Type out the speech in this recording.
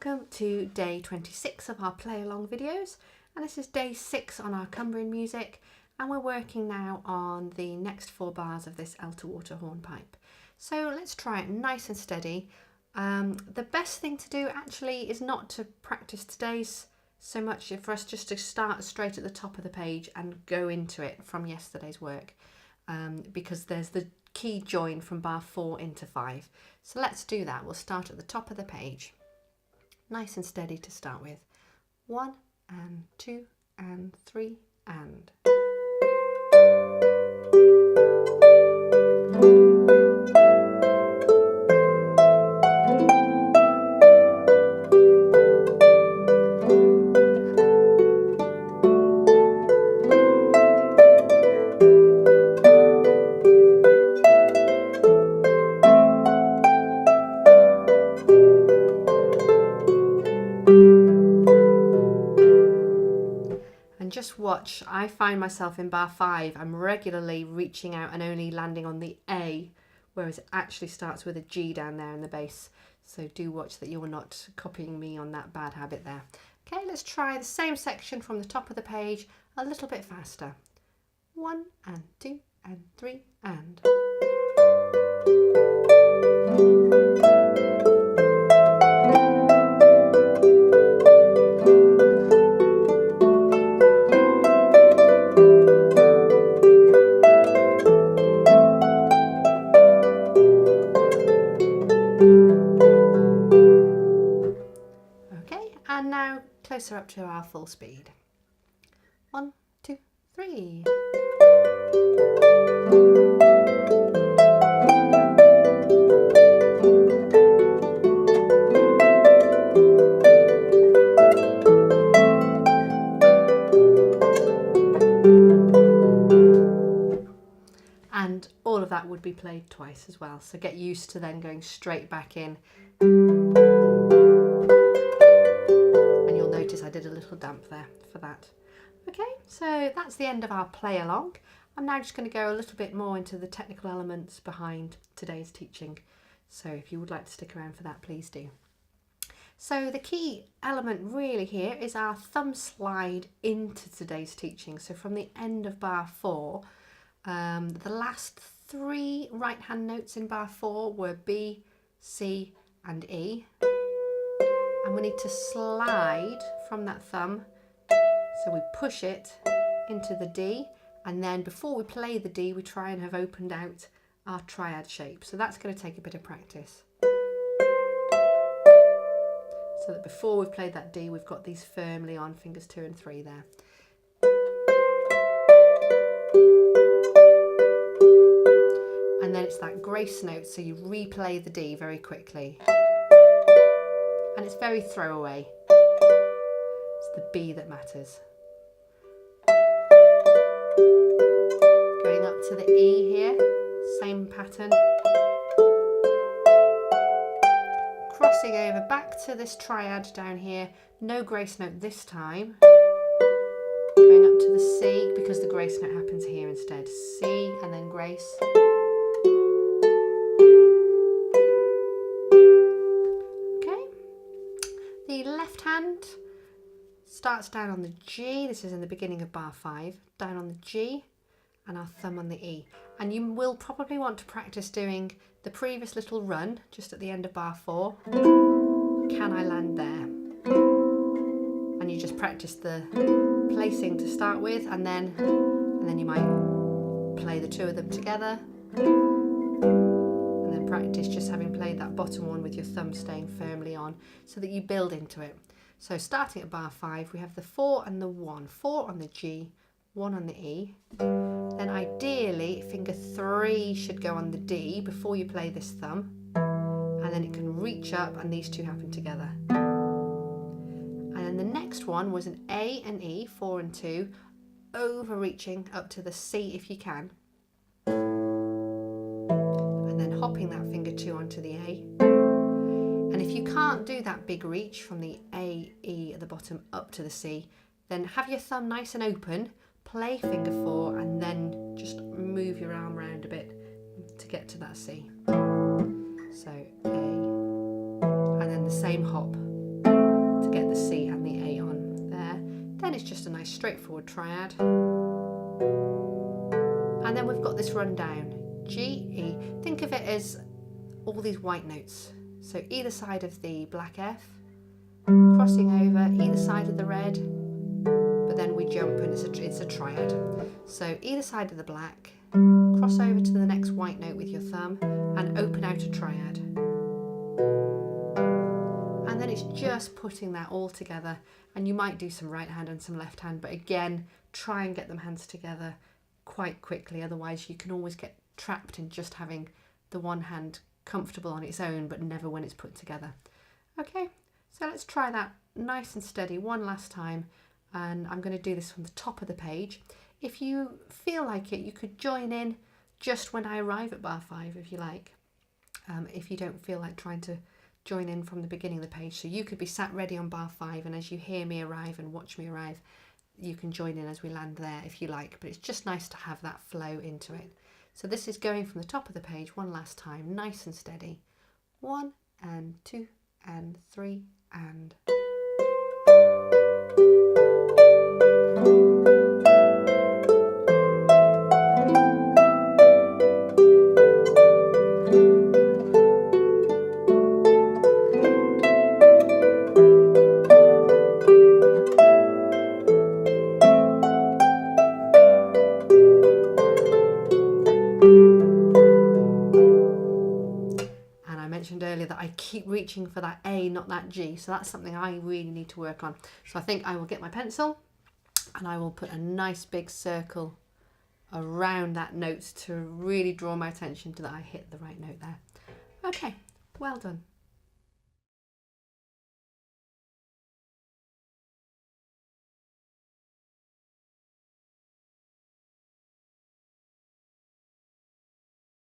Welcome to day 26 of our play along videos, and this is day 6 on our Cumbrian music, and we're working now on the next 4 bars of this alto water hornpipe. So let's try it nice and steady. The best thing to do actually is not to practice today's so much, for us just to start straight at the top of the page and go into it from yesterday's work, because there's the key join from bar 4 into 5. So let's do that. We'll start at the top of the page. Nice and steady to start with. 1 and 2 and 3 and. Just watch, I find myself in bar 5, I'm regularly reaching out and only landing on the A, whereas it actually starts with a G down there in the bass. So do watch that you're not copying me on that bad habit there. Okay, let's try the same section from the top of the page a little bit faster. 1 and 2 and 3 and. And now closer up to our full speed. 1, 2, 3. And all of that would be played twice as well. So get used to then going straight back in. I did a little damp there for that. Okay, so that's the end of our play along. I'm now just going to go a little bit more into the technical elements behind today's teaching. So if you would like to stick around for that, please do. So the key element really here is our thumb slide into today's teaching. So from the end of bar 4, the last 3 right hand notes in bar 4 were B, C and E. And we need to slide from that thumb, so we push it into the D, and then before we play the D we try and have opened out our triad shape. So that's going to take a bit of practice, so that before we've played that D we've got these firmly on fingers 2 and 3 there. And then it's that grace note, so you replay the D very quickly. And it's very throwaway. It's the B that matters. Going up to the E here, same pattern. Crossing over back to this triad down here, no grace note this time. Going up to the C, because the grace note happens here instead. C and then grace. The left hand starts down on the G, this is in the beginning of bar 5, down on the G and our thumb on the E. And you will probably want to practice doing the previous little run just at the end of bar 4. Can I land there? And you just practice the placing to start with, and then you might play the 2 of them together. And then practice just having played that bottom one with your thumb staying firmly on, so that you build into it. So starting at bar 5, we have the 4 and the 1. 4 on the G, 1 on the E. Then ideally finger 3 should go on the D before you play this thumb, and then it can reach up and these 2 happen together. And then the next one was an A and E, 4 and 2, overreaching up to the C if you can. Then hopping that finger 2 onto the A. And if you can't do that big reach from the A, E at the bottom up to the C, then have your thumb nice and open, play finger 4 and then just move your arm around a bit to get to that C. So A, and then the same hop. C and the A on there. Then it's just a nice straightforward triad. And then we've got this rundown, G, E. Think of it as all these white notes. So either side of the black F, crossing over, either side of the red, but then we jump and it's a triad. So either side of the black, cross over to the next white note with your thumb and open out a triad. And then it's just putting that all together, and you might do some right hand and some left hand, but again, try and get them hands together quite quickly, otherwise you can always get trapped in just having the one hand comfortable on its own but never when it's put together. Okay, so let's try that nice and steady one last time, and I'm going to do this from the top of the page. If you feel like it, you could join in just when I arrive at bar 5 if you like, if you don't feel like trying to join in from the beginning of the page. So you could be sat ready on bar 5, and as you hear me arrive and watch me arrive, you can join in as we land there if you like, but it's just nice to have that flow into it. So this is going from the top of the page one last time, nice and steady. 1 and 2 and 3 and... earlier that I keep reaching for that A, not that G, so that's something I really need to work on. So I think I will get my pencil and I will put a nice big circle around that note to really draw my attention to that I hit the right note there. Okay, well done.